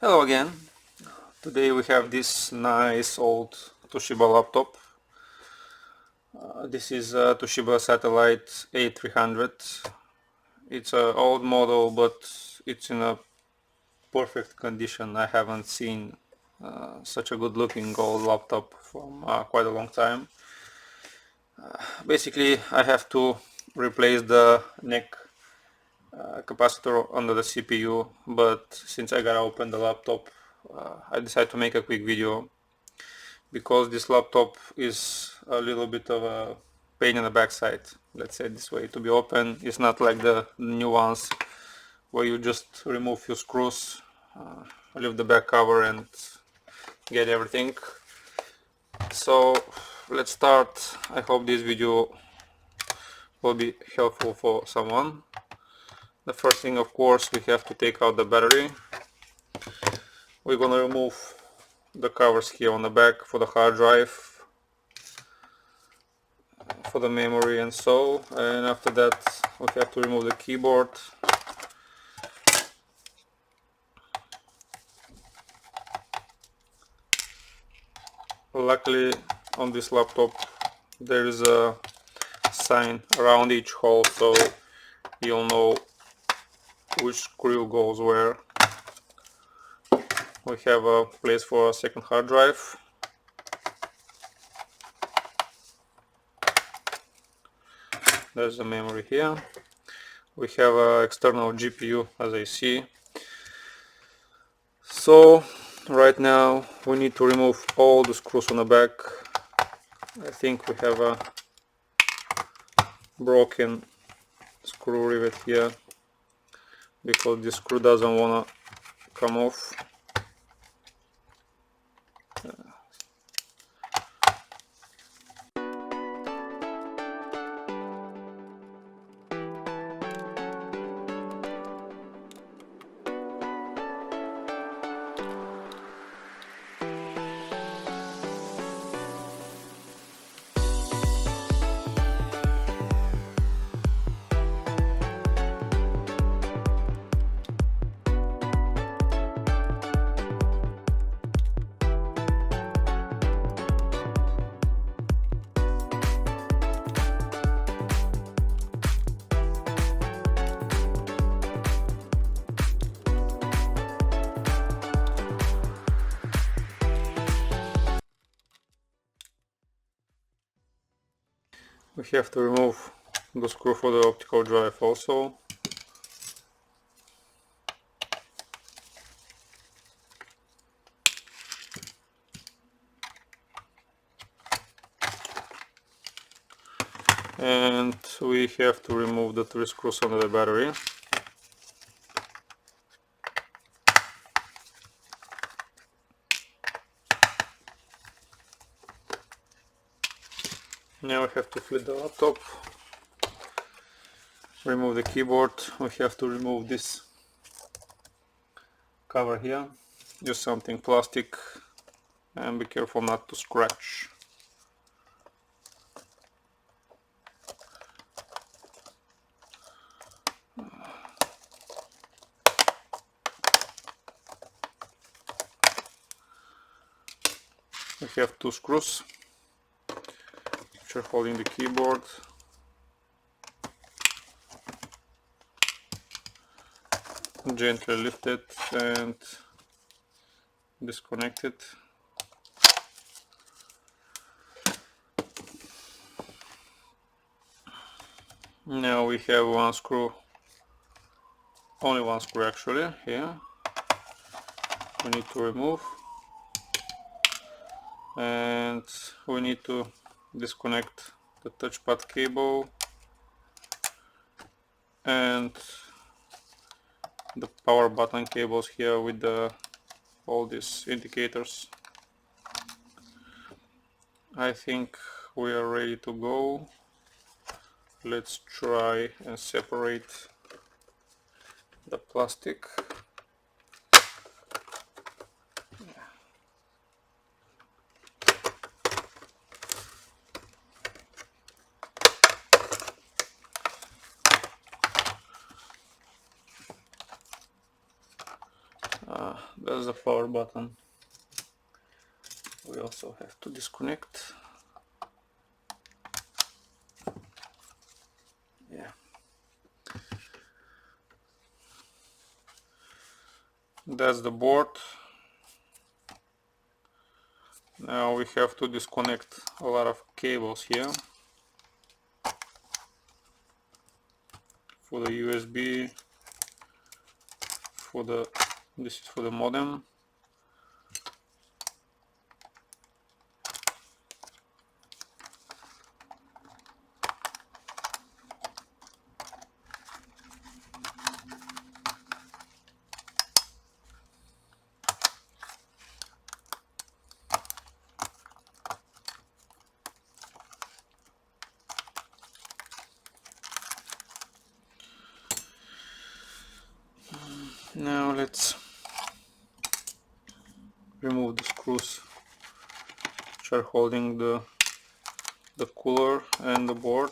Hello again. Today we have this nice old Toshiba laptop. This is a Toshiba Satellite A300. It's an old model, but it's in a perfect condition. I haven't seen such a good looking old laptop from quite a long time. Basically, I have to replace the neck capacitor under the CPU, but since I gotta open the laptop, I decided to make a quick video because this laptop is a little bit of a pain in the backside, let's say it this way. To be open, it's not like the new ones where you just remove few screws, leave the back cover and get everything. So let's start. I hope this video will be helpful for someone. The first thing, of course, we have to take out the battery. We're gonna remove the covers here on the back for the hard drive, for the memory and so, and after that we have to remove the keyboard. Luckily on this laptop there is a sign around each hole, so you'll know which screw goes where. We have a place for a second hard drive. There's the memory here. We have an external GPU, as I see. So right now we need to remove all the screws on the back. I think we have a broken screw rivet here because this screw doesn't want to come off. We have to remove the screw for the optical drive also. And we have to remove the 3 screws under the battery. Now we have to flip the laptop, remove the keyboard. We have to remove this cover here. Use something plastic and be careful not to scratch. We have 2 screws which are holding the keyboard. Gently lift it and disconnect it. Now we have 1 screw, only 1 screw actually, here. We need to remove, and we need to disconnect the touchpad cable and the power button cables here with all these indicators. I think we are ready to go. Let's try and separate the plastic. There's the power button. We also have to disconnect. Yeah. That's the board. Now we have to disconnect a lot of cables here for the USB, this is for the modem. Now let's remove the screws which are holding the cooler and the board.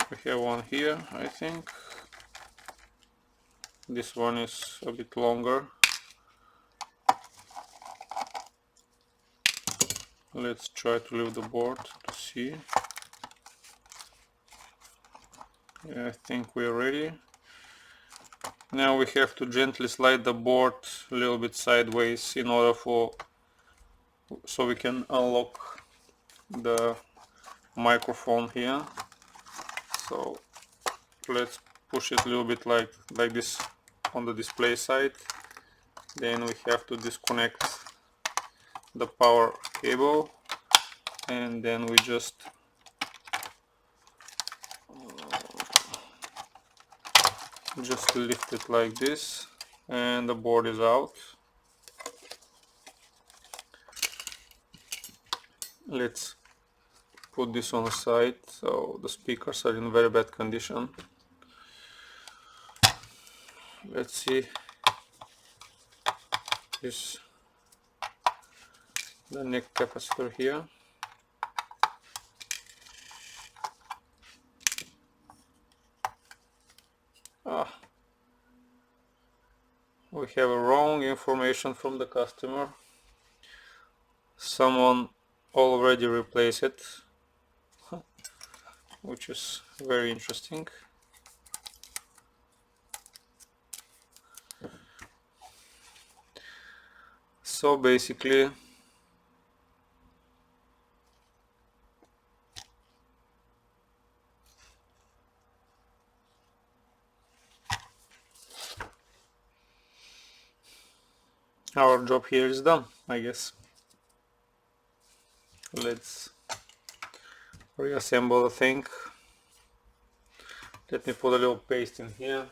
We have one here, I think. This one is a bit longer. Let's try to leave the board to see. Yeah, I think we're ready. Now we have to gently slide the board a little bit sideways in order so we can unlock the microphone here. So let's push it a little bit like this on the display side. Then we have to disconnect the power cable, and then we just lift it like this, and the board is out. Let's put this on the side. So the speakers are in very bad condition. Let's see. This the neck capacitor here. We have a wrong information from the customer. Someone already replaced it, which is very interesting. So basically our job here is done, I guess. Let's reassemble the thing. Let me put a little paste in here.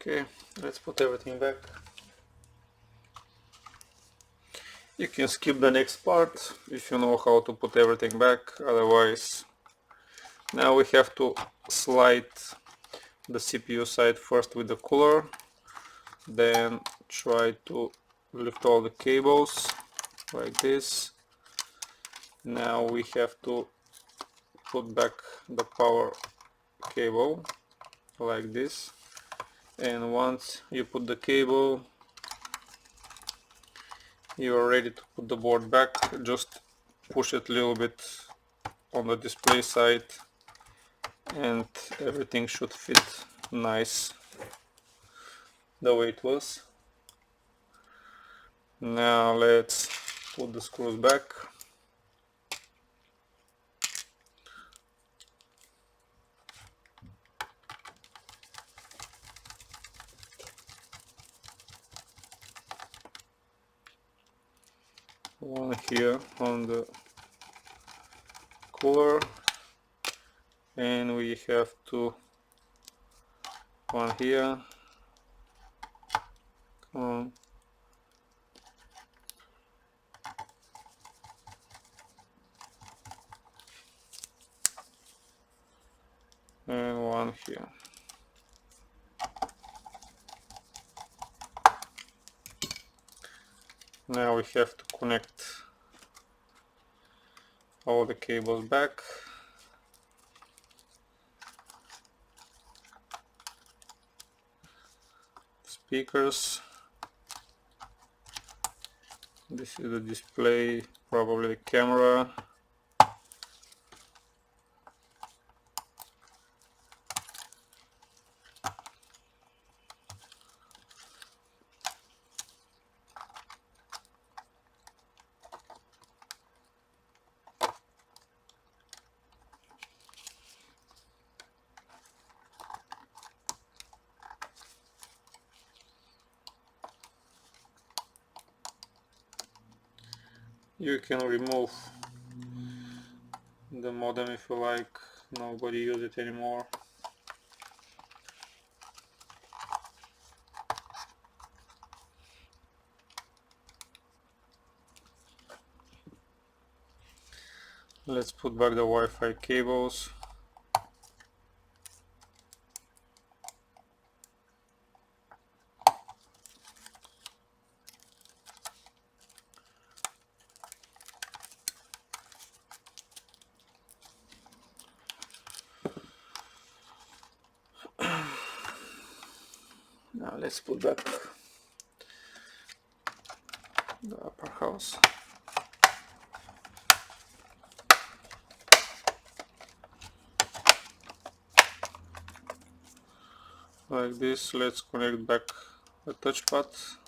Okay, let's put everything back. You can skip the next part if you know how to put everything back, otherwise. Now we have to slide the CPU side first with the cooler, then try to lift all the cables like this. Now we have to put back the power cable like this, and once you put the cable, you are ready to put the board back. Just push it a little bit on the display side and everything should fit nice the way it was. Now let's put the screws back. one here on the cooler, and we have one here. Come on. And one here. Now we have to connect all the cables back. Speakers. This is the display, probably the camera. You can remove the modem if you like, nobody uses it anymore. Let's put back the Wi-Fi cables. Now let's put back the upper house. Like this. Let's connect back the touchpad.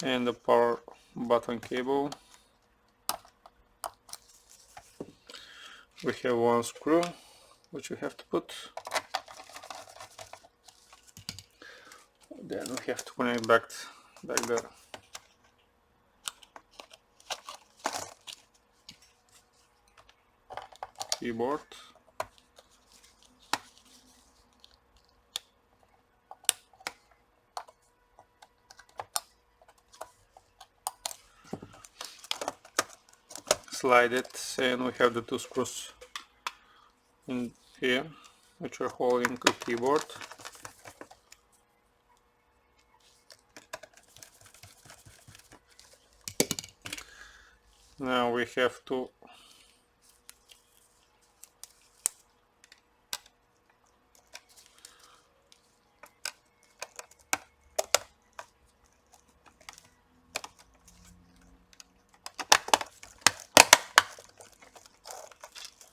And the power button cable. We have one screw which we have to put. Then we have to connect back the keyboard. Slide it, and we have the two screws in here which are holding the keyboard. Now we have to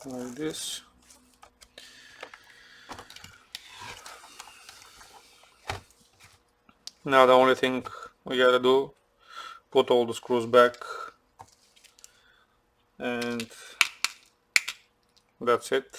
like this. Now the only thing we gotta do, put all the screws back, and that's it.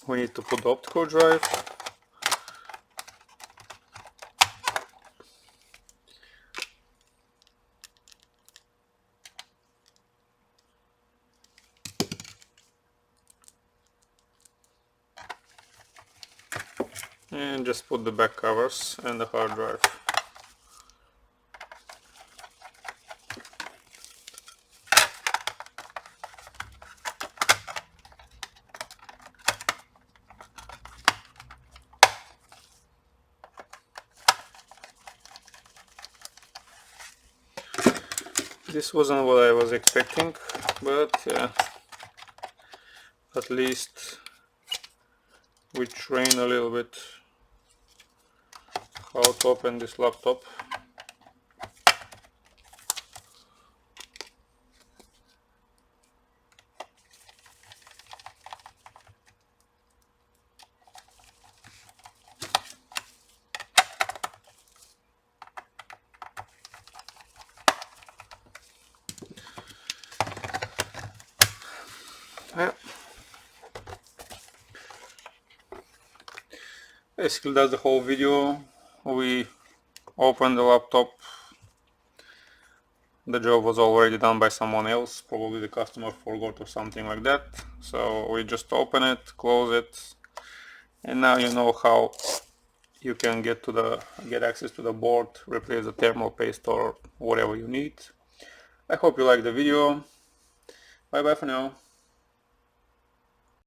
we need to put the optical drive. And just put the back covers and the hard drive. This wasn't what I was expecting, but yeah, at least we train a little bit how to open this laptop. Yeah. Basically that's the whole video. We opened the laptop. The job was already done by someone else, probably the customer forgot or something like that. So we just open it, close it, and now you know how you can get access to the board, replace the thermal paste or whatever you need. I hope you liked the video. Bye bye for now.